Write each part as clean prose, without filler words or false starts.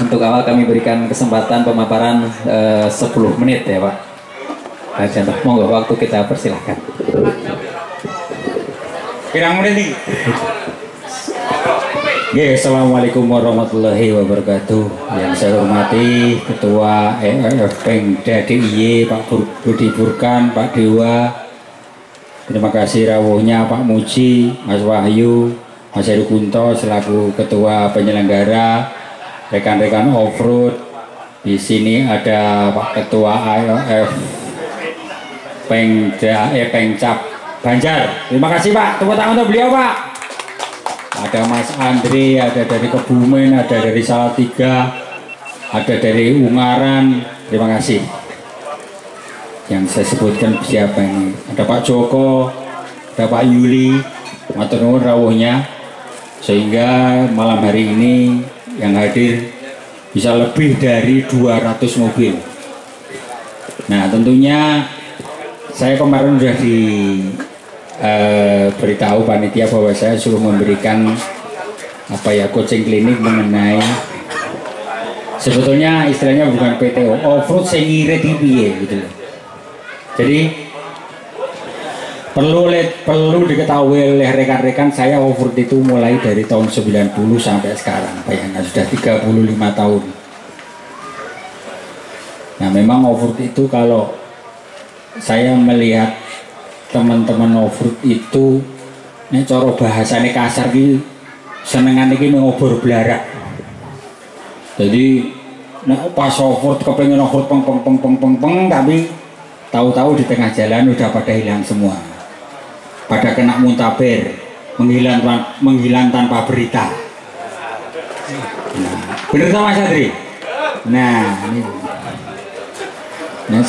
Untuk awal kami berikan kesempatan pemaparan 10 menit ya Pak. Contoh, monggo waktu kita persilahkan. Pirang menit nih. Assalamualaikum warahmatullahi wabarakatuh. Yang saya hormati Ketua ERF Pengda DIY Pak Budi Burkan, Pak Dewa. Terima kasih rawuhnya Pak Muji, Mas Wahyu, Mas Heru Kunto selaku Ketua Penyelenggara, rekan-rekan off-road. Di sini ada Pak Ketua AOF Pengda Pengcap Banjar. Terima kasih Pak. Tepuk tangan untuk beliau Pak. Ada Mas Andre, ada dari Kebumen, ada dari Salatiga, ada dari Ungaran. Terima kasih. Yang saya sebutkan siapa ini? Ada Pak Joko, ada Pak Yuli, matur nuwun rawuhnya. Sehingga malam hari ini yang hadir bisa lebih dari 200 mobil. Nah, tentunya saya kemarin sudah beritahu panitia bahwa saya suruh memberikan coaching klinik mengenai sebetulnya istilahnya bukan PTO, off-road sing ngirit piye gitu loh. Jadi perlu diketahui oleh rekan-rekan, saya off-road itu mulai dari tahun 90 sampai sekarang, bayangkan sudah 35 tahun. Nah, memang off-road itu kalau saya melihat teman-teman off-road itu ini cara bahasanya kasar gitu, senengan ini mengobor belarak. Jadi pas off-road kepengen off-road peng, tapi tahu-tahu di tengah jalan udah pada hilang semua, pada kena muntaber, menghilang tanpa berita. Nah, bener tak Mas Adri? Nah, ini. Nah,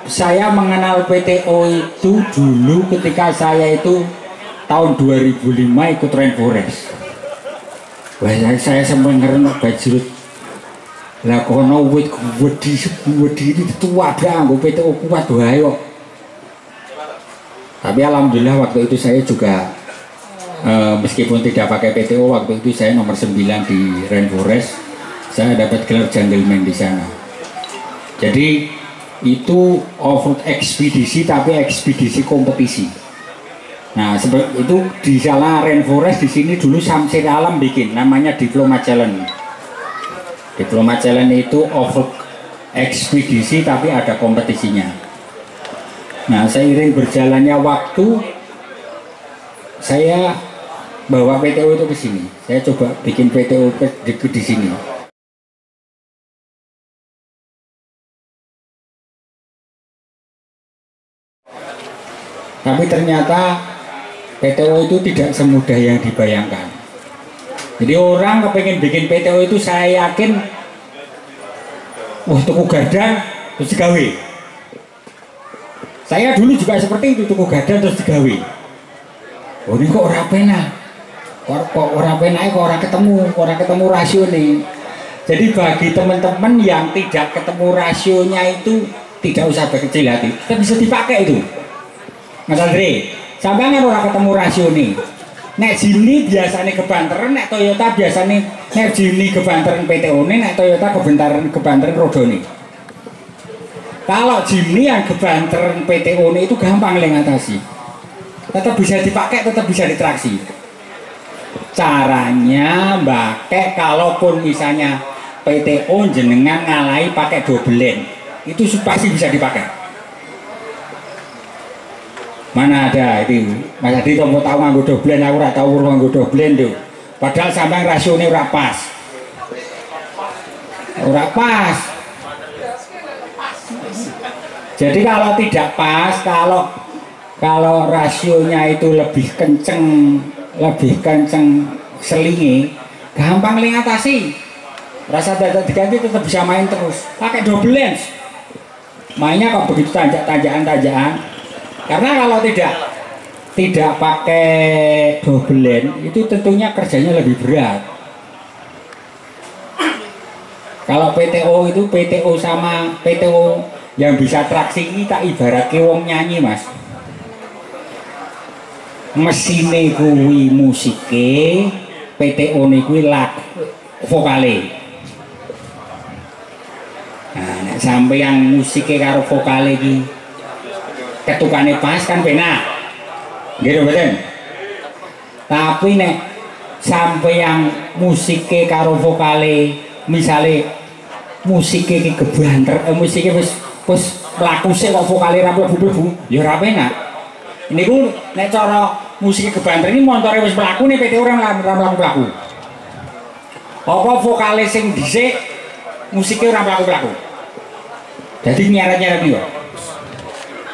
saya mengenal PTO itu dulu ketika saya itu tahun 2005 ikut Rainforest. Wah, saya sempat ngerenok bajrut. Lah kono wit wedi ini tua dah, PTO kuat wae kok. Tapi alhamdulillah waktu itu saya juga meskipun tidak pakai PTO, waktu itu saya nomor 9 di Rainforest. Saya dapat gelar jungleman di sana. Jadi itu off-road ekspedisi, tapi ekspedisi kompetisi. Nah, seperti itu di sana Rainforest di sini dulu Samsir Alam bikin namanya Diploma Challenge. Diploma Challenge itu off-road ekspedisi tapi ada kompetisinya. Nah, seiring berjalannya waktu saya bawa PTO itu ke sini. Saya coba bikin PTO di sini. Tapi ternyata PTO itu tidak semudah yang dibayangkan. Jadi orang kepengen bikin PTO itu saya yakin, wah tuku gardan terus digawe. Saya dulu juga seperti itu, tuku gardan terus digawe. Oh ini kok ora penak, kok ora penak, kok ora ketemu rasio nih. Jadi bagi teman-teman yang tidak ketemu rasionya itu tidak usah berkecil hati, kita bisa dipakai itu. Mas Andre, sampai kan orang ketemu rasio nih. Nek Jimny biasanya kebanteran, nek Toyota biasanya nek Jimny kebanteran PTO nih, nek Toyota kebanteran rodo nih. Kalau Jimny yang kebanteran PTO nih itu gampang ngatasi. Tetap bisa dipakai, tetap bisa ditraksi. Caranya pakai kalaupun misalnya PTO jenengan ngalai pakai dobelen, itu pasti bisa dipakai. Mana ada itu Mas Adi kamu tahu nganggo doblen, aku ora tahu nganggo doblen tuh. Padahal sampai rasione ora pas. Ora pas. Jadi kalau tidak pas, kalau rasionya itu lebih kenceng selingi, gampang ngatasi. Rasa data diganti tetap bisa main terus. Pakai doblen. Mainnya kok begitu tanjakan. Karena kalau tidak pakai doblen itu tentunya kerjanya lebih berat. Kalau PTO itu PTO sama PTO yang bisa traksi kita ibarat wong nyanyi Mas. Mesine kuwi musike, PTO niku lag vokale. Nah, nek sampeyan musike karo vokale iki ketukane pas kan penak. Nggih mboten? Tapi nek sampeyan musike karo vokale misale musike iki gebanter, musike wis mlaku sik kok vokale ra mlebu-mlebu, ya ora penak. Niku nek cara musik kebanter ini montore wis mlaku nih PT orang mlaku. Apa vokale sing dhisik musiknya ora mlaku-mlaku. Jadi nyeret-nyeret yo.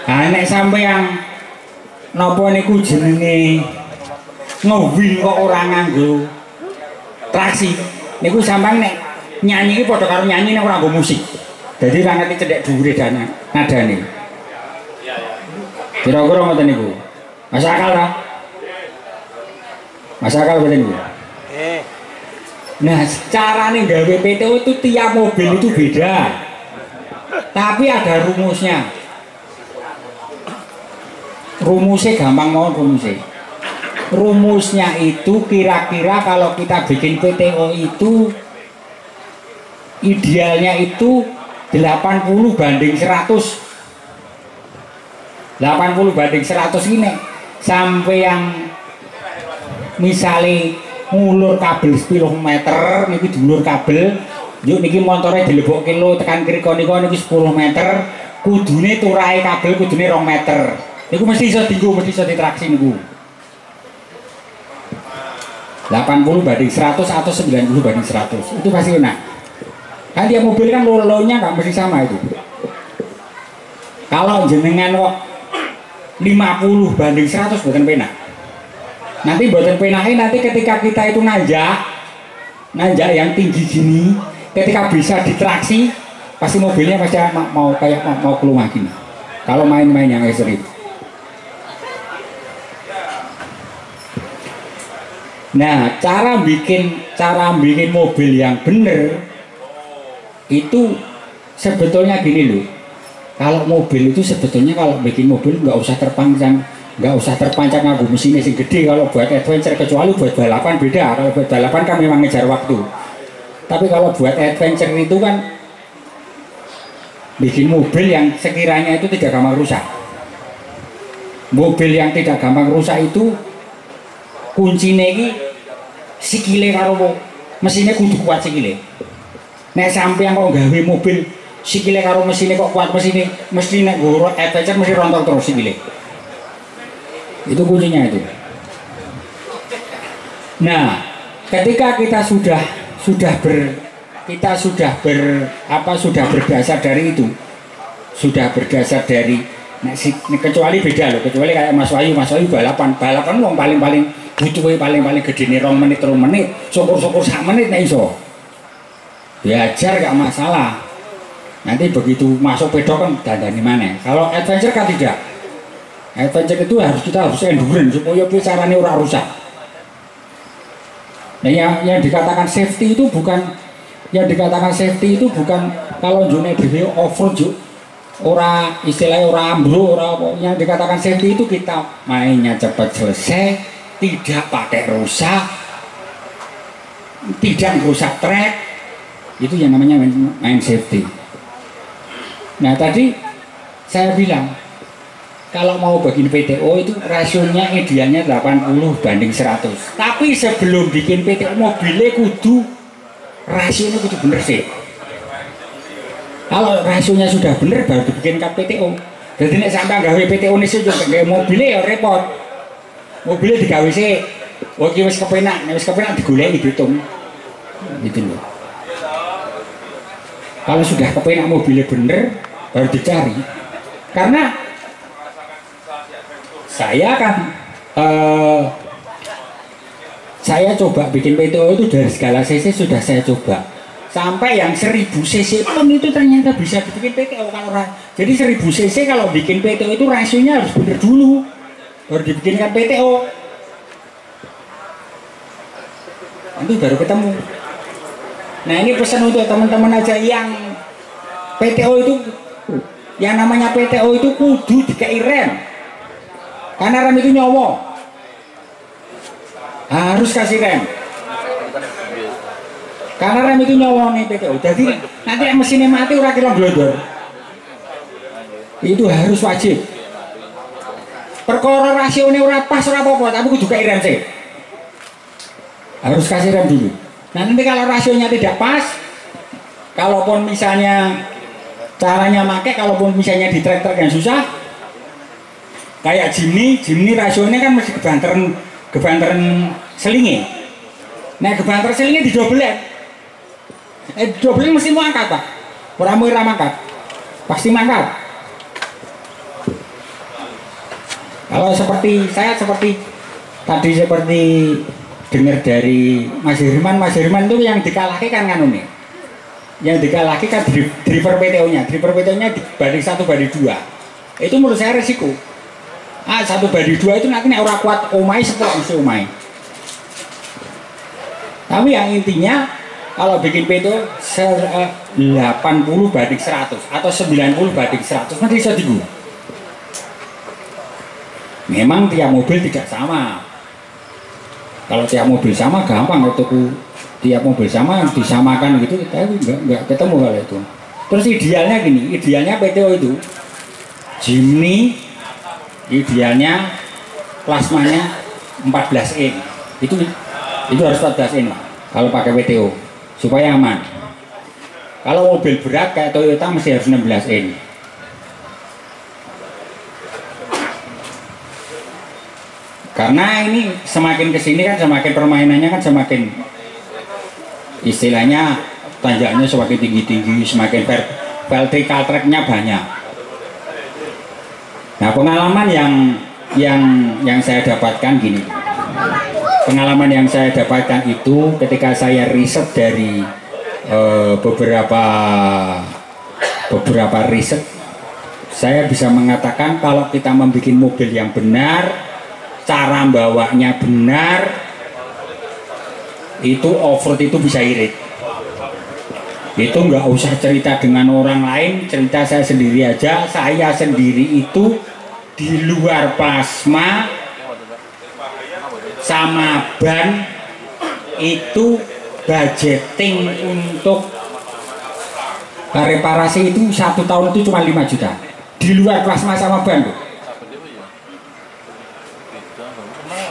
Nah nek sampeyan napa niku jenenge ngewil kok ora nganggo traksi. Niku sampeyan nek nyanyi iki padha karo nyanyi nek ora nggo musik. Jadi ora ngerti cedhek dhuwure nadane. Kira-kira ngoten niku. Masuk akal ta? Masuk akal betul Bu? Nah, carane gawe PTO itu tiap mobil itu beda. Tapi ada rumusnya. Rumusnya gampang mau rumusnya. Rumusnya itu kira-kira kalau kita bikin PTO itu idealnya itu 80 banding 100. 80 banding 100 ini sampai yang misalnya ngulur kabel 10 meter niki dulur kabel yuk niki motornya dilebok kilo tekan kriko niki 10 meter kudune turai kabel kudune 2 meter niku mesti iso dienggo mesti iso ditraksi niku 80 banding 100 atau 90 banding 100 itu pasti enak kan dia mobil kan lolonya nggak mesti sama itu kalau jenengan kok 50 banding 100 bukan penak nanti buatan penaknya nanti ketika kita itu nanjak yang tinggi gini ketika bisa ditraksi pasti mobilnya pasti mau kayak mau keluar gini kalau main-main yang ekstrim. Nah cara bikin mobil yang bener itu sebetulnya gini loh. Kalau mobil itu sebetulnya kalau bikin mobil nggak usah terpanjang nganggo mesinnya sing gede kalau buat adventure kecuali buat balapan beda. Kalau buat balapan kan memang ngejar waktu. Tapi kalau buat adventure itu kan bikin mobil yang sekiranya itu tidak gampang rusak. Mobil yang tidak gampang rusak itu kuncinya ini sikile karo mesinnya kudu kuat sikile. Nek sampeyan kok gawe mobil sikile karo mesinnya kok kuat mesinnya mesti nek nggo adventure mesti rontok terus sikile. Itu kuncinya itu. Nah, ketika kita sudah berdasar dari itu, kecuali beda loh, kecuali kayak Mas Wahyu balapan wong paling butuhe paling gede nih 2 menit 3 menit, syukur-syukur 1 menit nek iso. Belajar gak masalah. Nanti begitu masuk pedok kan dandani mana. Kalau adventure kan tidak. Adventure itu kita harus endurance supaya caranya ora rusak. Nah yang dikatakan safety itu bukan kalau jone dhewe over juk ora istilahnya ora ambro ora apa. Yang dikatakan safety itu kita mainnya cepat selesai, tidak pakai rusak, tidak merusak track. Itu yang namanya main safety. Nah tadi saya bilang kalau mau bikin PTO itu rasionya idealnya 80 banding 100. Tapi sebelum bikin PTO mobilnya kudu rasionya kudu bener sih. Kalau rasionya sudah bener baru dibikinkan PTO. Jadi nek sampai gawe PTO ini juga gawe mobilnya ya repot. Mobilnya digawe sih. Wong iki wis kepenak digoleki dihitung. Gitu loh. Kalau sudah kepenak mobilnya bener baru dicari. Karena saya coba bikin PTO itu dari segala cc sudah saya coba sampai yang 1000 cc pun itu ternyata bisa dibikin PTO kalau jadi 1000 cc kalau bikin PTO itu rasionya harus bener dulu baru dibikinkan PTO nanti baru ketemu. Nah ini pesan untuk teman-teman aja yang PTO itu yang namanya PTO itu kudu dikai rem karena rem itu nyawa harus kasih rem Karena rem itu nyolong PTO. Jadi nanti mesinnya mati ora kira blodor. Itu harus wajib. Perkara rasionya ora pas ora apa-apa, tapi kudu kayak rem sih. Harus kasih rem dulu. Nah nanti kalau rasionya tidak pas, kalaupun misalnya caranya make, kalaupun misalnya di trek-trek yang susah, kayak Jimny rasionya kan mesti kebanteran selingi. Nah kebanteran selingi didobelin. Didobelin mesti mau angkat Pak. Ora mangkat. Pasti mangkat. Kalau seperti tadi seperti dengar dari Mas Hirman itu yang dikalahkan kan nih. Yang dikalahkan kan driver PTO-nya. Driver PTO-nya dibanding 1/2. Itu menurut saya resiko. 1/2 itu nanti orang kuat omai setelah mesti omai. Tapi yang intinya kalau bikin PTO 80/100 atau 90/100 nanti bisa diguna. Memang tiap mobil tidak sama. Kalau tiap mobil sama gampang itu tiap mobil sama disamakan gitu, tapi nggak ketemu kalau itu. Terus idealnya gini, idealnya PTO itu Jimny idealnya plasmanya 14 in. Itu harus 14 in Pak, kalau pakai PTO supaya aman. Kalau mobil berat kayak Toyota mesti harus 16 in. Karena ini semakin kesini kan semakin permainannya kan semakin istilahnya tanjakannya semakin tinggi-tinggi, semakin vertical tracknya banyak. Nah pengalaman yang saya dapatkan gini, pengalaman yang saya dapatkan itu ketika saya riset dari beberapa riset, saya bisa mengatakan kalau kita membuat mobil yang benar, cara bawanya benar, itu off-road itu bisa irit. Itu nggak usah cerita dengan orang lain, cerita saya sendiri aja. Saya sendiri itu di luar plasma sama ban itu budgeting untuk reparasi itu 1 tahun itu cuma 5 juta. Di luar plasma sama ban tuh.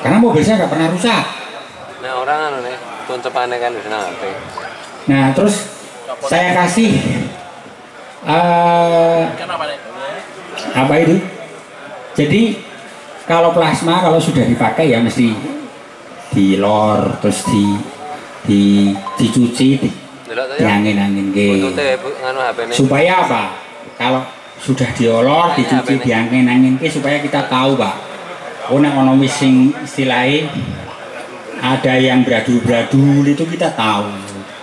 Karena mobil saya nggak pernah rusak. Nah orang nih tuntupannya kan bisa nanti. Nah terus saya kasih apa itu? Jadi kalau plasma kalau sudah dipakai ya mesti dilor terus dicuci, diangin-angin supaya apa? Kalau sudah diolor, dicuci, diangin-angin supaya kita tahu Pak. Ono sing istilahnya ada yang bradul itu kita tahu.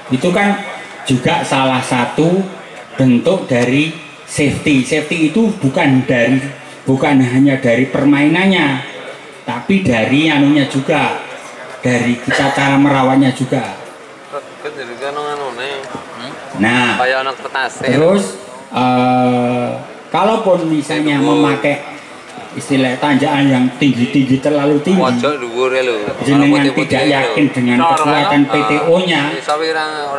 Itu kan juga salah satu bentuk dari safety. Safety itu bukan hanya dari permainannya, tapi dari anunya juga, dari kita cara merawatnya juga. Nah, terus kalaupun misalnya memakai istilah tanjakan yang tinggi terlalu tinggi, jenengan tidak yakin dengan kekuatan PTO-nya,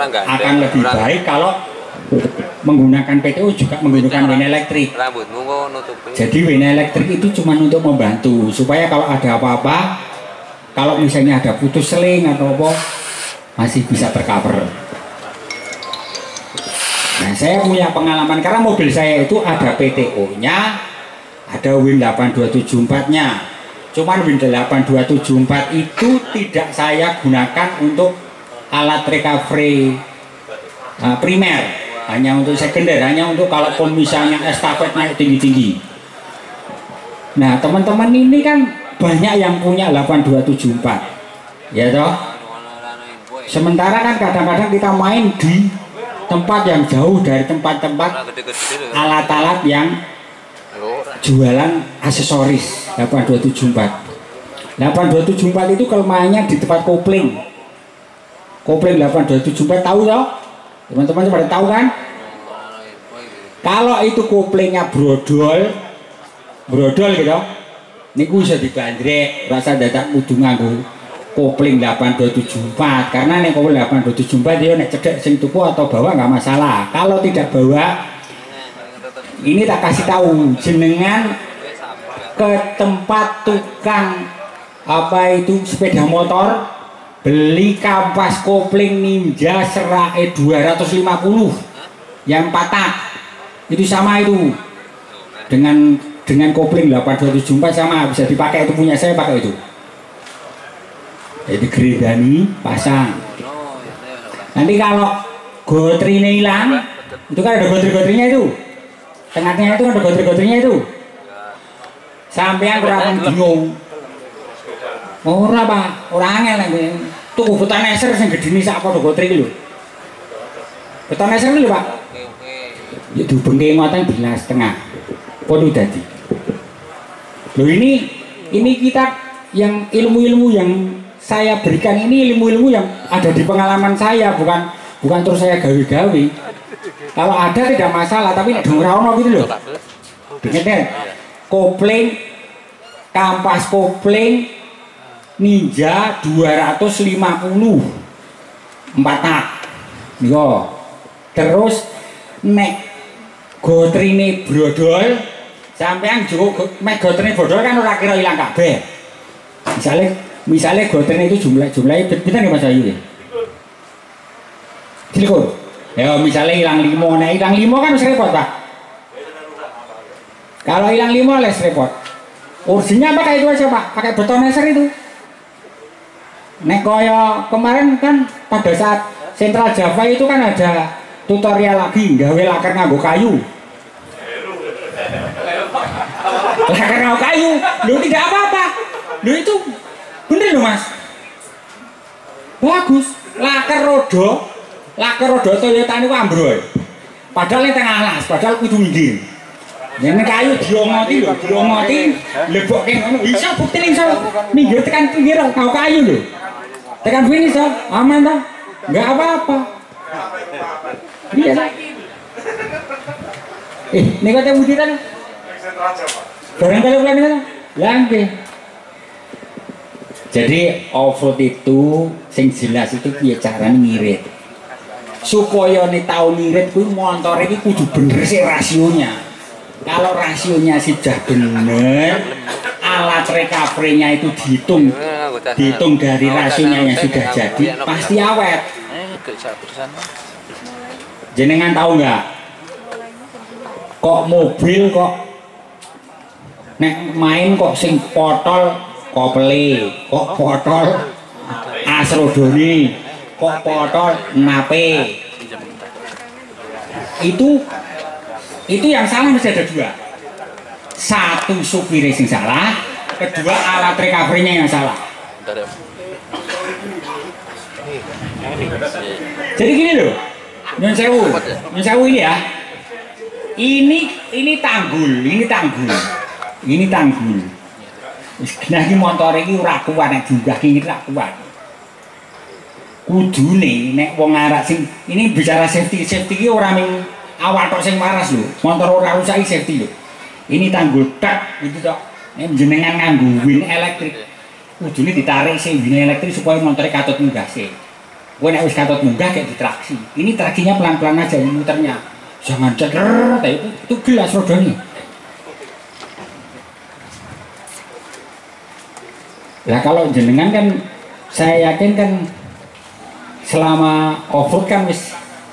akan lebih baik kalau menggunakan PTO juga menggunakan wena elektrik. Jadi wena elektrik itu cuma untuk membantu supaya kalau ada apa-apa, kalau misalnya ada putus seling atau apa, masih bisa tercover. Nah saya punya pengalaman karena mobil saya itu ada PTO-nya, ada Win 8274-nya. Cuman Win 8274 itu tidak saya gunakan untuk alat recovery primer, hanya untuk sekunder, hanya untuk kalaupun misalnya estafet naik tinggi-tinggi. Nah teman-teman ini kan banyak yang punya 8274, ya toh. Sementara kan kadang-kadang kita main di tempat yang jauh dari tempat-tempat alat-alat yang jualan aksesoris 8274. 8274 itu kelemahannya di tempat kopling. Kopling 8274 tahu toh? Teman-teman pada tahu kan? Kalau itu koplingnya brodol gitu, niku bisa dibandrek, rasa dadak kudu nganggo kopling 8274 karena nek kopling 8274 dia nek cedek sing tuku atau bawa nggak masalah. Kalau tidak bawa ini tak kasih tahu jenengan ke tempat tukang apa itu sepeda motor beli kampas kopling Ninja Serae 250 yang 4 tak itu sama itu dengan kopling 8274 sama bisa dipakai itu punya saya pakai itu. Jadi gerindani pasang. Nanti kalau gotrinya hilang, itu kan ada gotri-gotrinya itu. Tengahnya itu ada gotri-gotrinya itu. Sampean kurang bingung. Ora Pak, ora angel nek tuku beton eser sing gedine sak padha gotri iki lho. Beton eser lho Pak. Ya dihubungke ngoten bilas tengah. Podo dadi. Loh ini kita yang ilmu-ilmu yang saya berikan ini ilmu-ilmu yang ada di pengalaman saya, bukan terus saya gawe-gawe. Kalau ada tidak masalah, tapi nek denger ono gitu loh. Dengen kopling kampas kopling Ninja 250 4 tak. Yo. Terus nek gotrine brodol sampean joko mek gotrine brodol kan ora kira ilang kabeh. Misalnya gotrine itu jumlahnya pinten ya Mas Ayu ya? Silikon. Ya misalnya hilang 5, nah hilang 5 kan harus repot Pak. Kalau hilang 5 les repot. Ursinya pakai itu aja Pak, pakai beton eser itu. Nek koyo kemarin kan pada saat Central Java itu kan ada tutorial lagi gawe laker nganggo kayu. Laker nganggo kayu, lu tidak apa-apa. Lu itu bener loh Mas. Bagus, laker rodo Toyota niku ambroy. Padahal ning tengah alas, padahal kudu minggir. Yen kayu diongoti lho, lebokke ngono. Bisa bukti ning iso minggir tekan pinggir kau kayu lho. Tekan finish toh, aman toh? Enggak apa-apa. Iya toh? Niku teh budi ta? Barangkali bulan ini langke. Jadi off-road itu sing jelas itu piye carane ngirit. Supaya nih tahu ngirit kuwi motor iki kudu bener sih rasionya. Kalau rasionya sudah bener, alat recovery-nya itu dihitung dari rasionya yang sudah jadi, pasti awet. Jenengan tahu nggak? Kok mobil kok nek main kok sing potol kopele, kok potol asrodoni, kok potol nape? Itu yang salah mesti ada dua. Satu supir yang salah, kedua alat recovery-nya yang salah. Jadi gini loh, Nyun Sewu ini ya. Ini tanggul. Nah ini motor ini ora kuat nek diunggah iki ora kuat. Kudune nek wong arek sing ini bicara safety iki ora ming awak tok sing waras lho. Motor ora rusak safety lho. Ini tanggul tak gitu tok. Nek jenengan nganggo win elektrik. Kudune ditarik sing win elektrik supaya motornya katut munggah sih. Kowe nek wis katut munggah kayak ditraksi. Ini traksinya pelan-pelan aja muternya. Jangan ceder, itu gelas rodanya. Nah kalau jenengan kan saya yakin kan selama off-road kan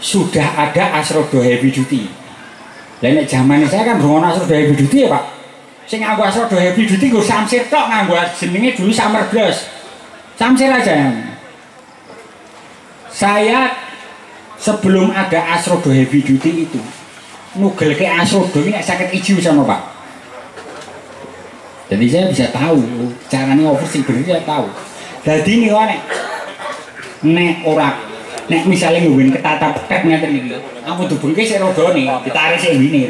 sudah ada asrodo heavy duty. Lah nek zaman saya kan belum asrodo heavy duty ya Pak. Sing nganggo asrodo heavy duty nggo samsir tok, nganggo jenenge dulu Summer Bros. Samsir aja. Saya sebelum ada asrodo heavy duty itu nugelke asrodo ini sakit ijiu sama Pak. Jadi saya bisa tahu caranya off-road bener saya tahu. Jadi ini nek nek misalnya ngubin ketata peket ngeten iki. Kamu dubungke sik rodone, ditarik sik ngene.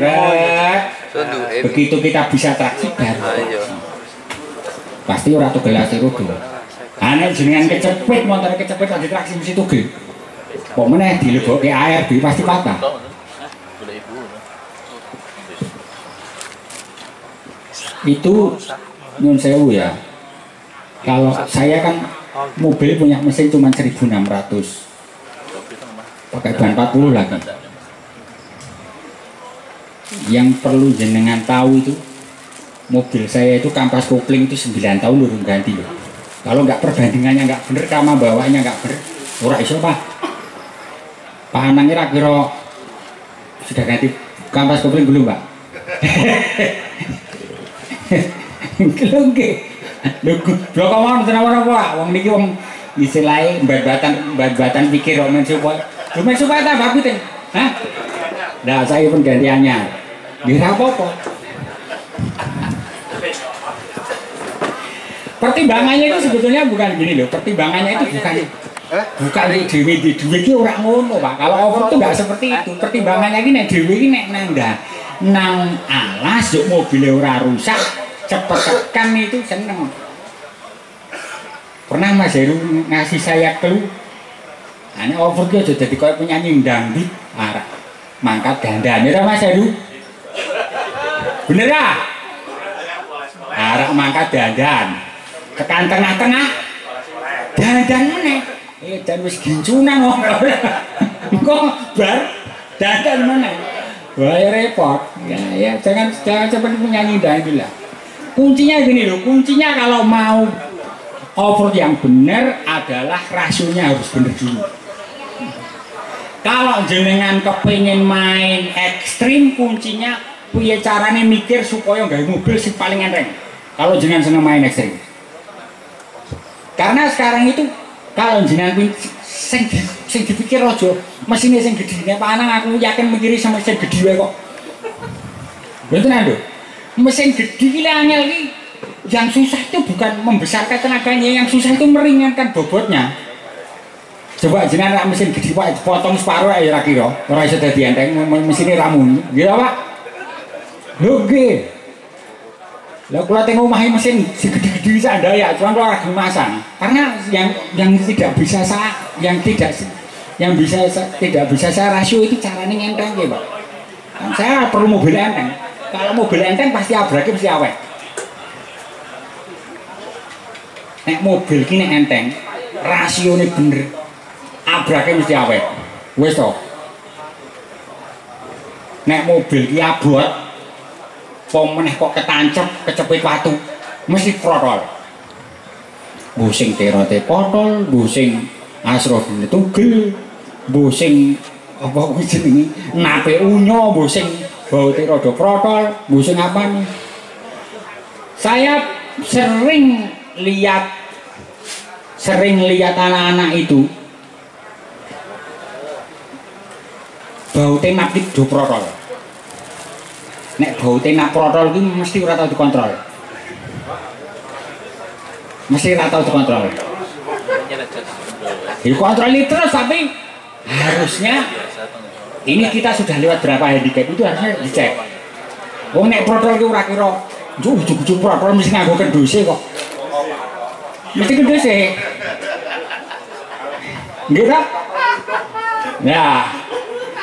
Begitu kita bisa traksi baru. Pasti ora tugel asih rodo. Nek jenengan kecepet motor kecepet lagi traksi mesti tugel. Kok meneh dilebokke ARB pasti patah. Itu Nyun Sewu ya. Kalau saya kan mobil punya mesin cuma 1.600, pakai ban 40 lagi. Yang perlu jenengan tahu itu, mobil saya itu kampas kopling itu 9 tahun belum ganti loh. Kalau nggak perbandingannya nggak bener, sama bawahnya nggak bener, ora iso Pak. Pak Anang kira sudah ganti kampas kopling belum Pak? Belum nggih. Lho kok mau tenan apa? Wong niki wong istilahnya bat-batan pikir men supaya. Lho men supaya tambah puting. Hah? Nah, saya pun gantiannya. Nggih apa-apa. Pertimbangannya itu sebetulnya bukan gini loh. Pertimbangannya itu bukan dhewe di dhewe iki ora ngono, Pak. Kalau over itu enggak seperti itu. Pertimbangannya iki nek dhewe iki nek nang alas yo mobilnya ora rusak, cepet tekan itu seneng. Pernah Mas Heru ngasih saya clue. Ane over ki aja dadi koyo penyanyi dangdut, arek mangkat dandane ta Mas Heru. Bener ah? Arek mangkat dandan. Tekan tengah-tengah dandan meneh. Dan wis gincunan kok. Kok bar dandan meneh. Wah repot. Ya jangan seperti penyanyi dangdut lah. Kuncinya gini loh, kuncinya kalau mau over yang benar adalah rasionya harus benar dulu. Kalau jenengan kepingin main ekstrim, kuncinya punya caranya mikir supaya nggak mobil sih paling enteng. Kalau jenengan seneng main ekstrim, karena sekarang itu kalau jenengan sing dipikir aja mesinnya sing gede. Pak Anang aku yakin mikiri sama mesin gede kok. Betul ando. Mesin gede ini angel ini. Yang susah itu bukan membesarkan tenaganya, yang susah itu meringankan bobotnya. Coba jenengan mesin gede Pak potong separuh aja ra kira. Ora iso dadi enteng mesine ramun. Nggih Pak. Lho nggih. Lah kula teng omah mesin segede-gede sadaya, cuman kula ora masang. Karena yang tidak bisa saya rasio itu caranya ngenteng nggih, Pak. Saya perlu mobil enteng. Kalau mobil enteng pasti abraknya mesti awet. Nek mobil ki nek enteng, rasione bener. Abraknya mesti awet. Wis to. Nek mobil ki abot, pemeneh kok ketancep, kecepit watu, mesti protol. Busing terote potol, busing asrofine tugel, busing apa kuwi jenenge? Nape unyo, busing baute rada protol, busing apa nih? Saya sering lihat anak-anak itu baute napit do protol. Nek baute nap protol iki mesti ora tau dikontrol. Mesti ora tau dikontrol. Dikontrol terus tapi harusnya ini kita sudah lewat berapa handicap itu harusnya dicek. Wong nek protol ki ora kira ujug-ujug protol mesti nganggo kenduse kok. Mesti kenduse. Nggih ta? Ya.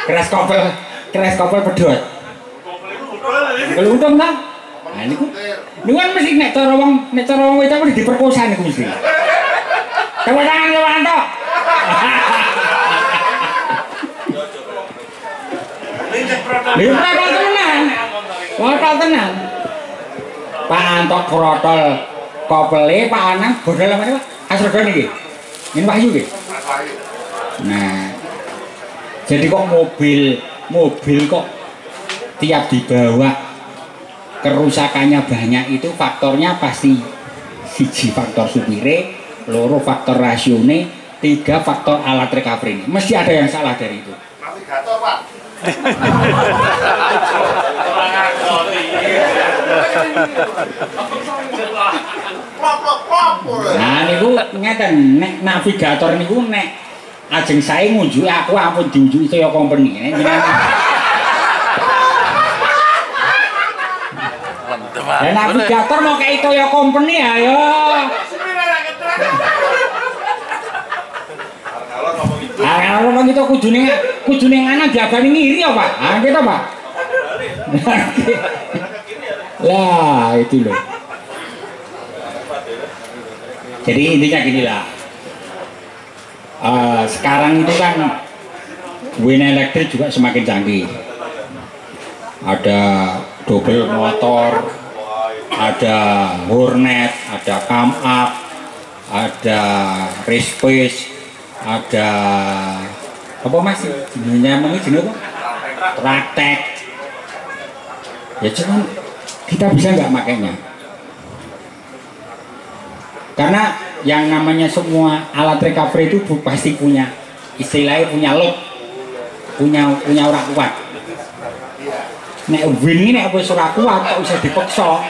Keras kopel pedot. Kalau untung ta? Nah niku kan mesti nek cara wong wedok mesti diperkosa niku mesti. Tepuk tangan Lewanto. Lha protol tenan. Protol tenan. Pak Antok protol kopele Pak Anang bodol namanya Pak. Asrodo niki. Min Wahyu nggih. Nah. Jadi kok mobil kok tiap dibawa kerusakannya banyak itu faktornya pasti siji faktor supire, loro faktor rasione, tiga faktor alat recovery. Mesti ada yang salah dari itu. Navigator Pak. Nah niku ngeten nek navigator niku nek ajeng saya ngunjuki aku ampun diunjuki Toyo Company. Ya navigator mau kayak Toyo Company ayo. Kalau ngomong itu kudune anak diabani ngiri ya Pak. Ah gitu Pak. Lah itu loh. Jadi intinya gini lah. sekarang itu kan WN elektrik juga semakin canggih. Ada double motor, ada Hornet, ada Come Up, ada Race Pace, ada apa mas? Jenisnya jenis apa? Praktek. Ya cuman kita bisa nggak makainya? Karena yang namanya semua alat recovery itu pasti punya istilahnya, punya lock, punya orang kuat. Nek win ini nek wis ora kuat kok bisa dipaksa.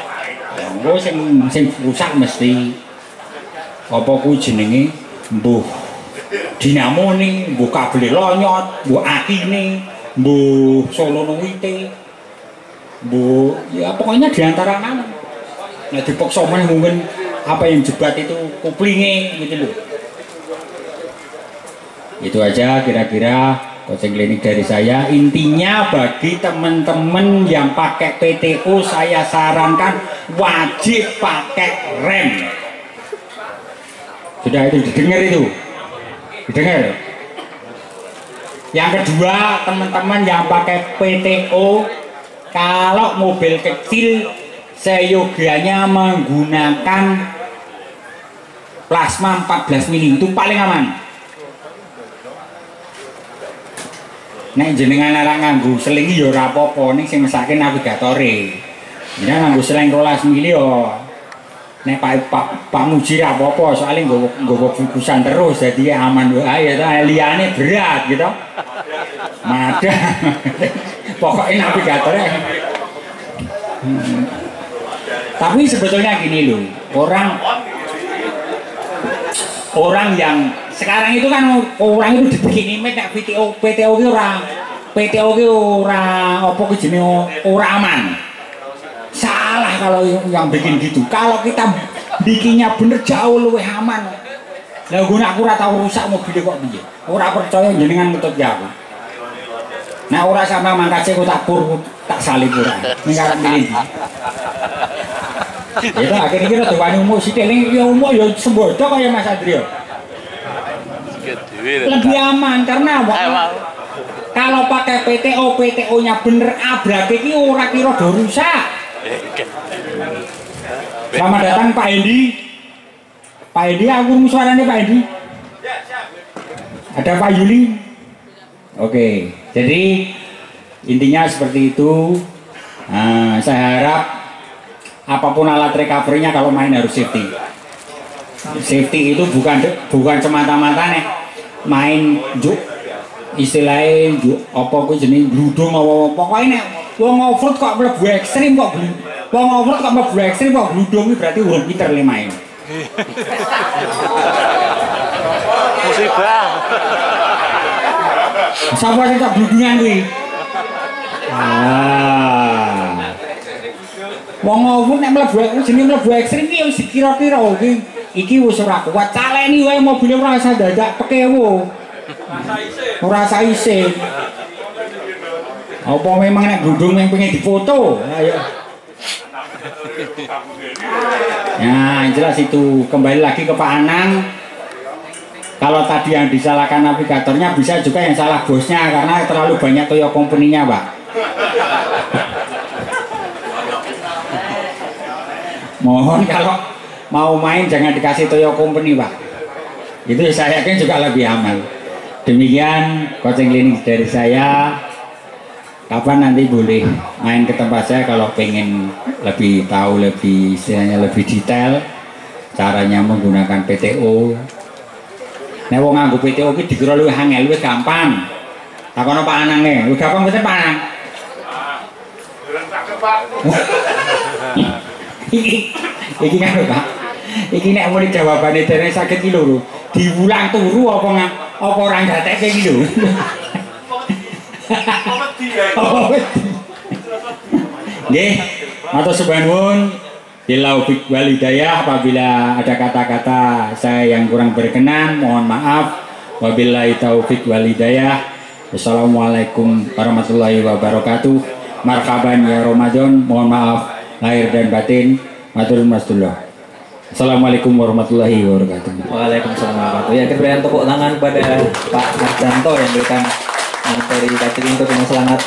Engko sing rusak mesti apa kuwi jenenge mbuh dinamone, mbuh kabel lonyot, mbuh akine, mbuh solenoide, mbuh ya pokoknya diantara mana. Nek dipaksa meneh mungkin apa yang jebat itu kuplingnya gitu loh. Itu aja kira-kira coaching klinik dari saya. Intinya bagi teman-teman yang pakai PTO saya sarankan wajib pakai rem. Sudah itu didengar itu, didengar. Yang kedua, teman-teman yang pakai PTO kalau mobil kecil seyogianya menggunakan plasma 14 mili, itu paling aman. Nek jenengan arek nganggo selingi ya ora apa-apa, ning sing mesake navigatore. Jenengan nganggo seling 12 mili yo. Nek Pak Muji ra apa-apa, soalnya nggowo bungkusan terus jadi aman wae ya, liyane berat gitu. Mada. Pokoknya navigatore. Tapi sebetulnya gini loh, orang yang sekarang itu kan orang itu dibikin image nek PTO ki ora apa ki jenenge ora aman. Salah kalau yang bikin gitu. Kalau kita bikinnya bener jauh lebih aman. Lah aku ora tau rusak mobil kok piye. Ora percaya jenengan ngetut ya aku. Nah ora sama mangkase kok tak salib ora. Ning karep milih. Itu akhirnya kita tuh umur sih, ini umur ya sembodo kayak Mas Adrio. Lebih aman karena apa? Kalau pakai PTO-nya bener abrak ini ora kira do rusak. Selamat datang Pak Hendi. Pak Hendi, aku suaranya Pak Hendi. Ada Pak Yuli. Oke, jadi intinya seperti itu. Nah, saya harap apapun alat recovery-nya kalau main harus safety. Safety itu bukan semata-mata nih main juk istilahnya juk apa kuwi jenenge gludung apa pokoknya nek wong offroad kok mlebu ekstrim kok gludung berarti urung pinter le main. Musibah. Sapa sing tak gludungan kuwi? Wong ngomong nek mlebu ekstrim iki wis kira-kira iki wis ora kuat. Caleni wae mobil ora usah dadak pekewo. Ora usah isin. Apa memang nek gludung yang pengen difoto? Ayo. Nah, jelas itu. Kembali lagi ke Pak Anang. Kalau tadi yang disalahkan navigatornya, bisa juga yang salah bosnya karena terlalu banyak Toyo company-nya, Pak. Mohon kalau mau main jangan dikasih Toyo company, Pak. Itu saya yakin juga lebih aman. Demikian coaching klinik dari saya. Kapan nanti boleh main ke tempat saya kalau pengen lebih tahu, lebih istilahnya lebih detail caranya menggunakan PTO. Nek wong nganggo PTO ki dikira luwih angel, luwih gampang. Takono Pak Anange, luwih gampang mboten Pak Anang? Iki kan Pak. Iki nek muni jawabane dene saged ki lho. Diwulang turu apa ora gatekke iki lho. Nggih, matur nuwun. Billahi wal hidayah. Apabila ada kata-kata saya yang kurang berkenan, mohon maaf. Wabillahi taufiq wal hidayah. Wassalamualaikum warahmatullahi wabarakatuh. Marhaban ya Ramadan. Mohon maaf lahir dan batin. Matur nuwun. Assalamualaikum warahmatullahi wabarakatuh. Waalaikumsalam warahmatullahi wabarakatuh. Ya, kita berikan tepuk tangan pada Pak Arjanto yang berikan materi catering untuk dengan semangat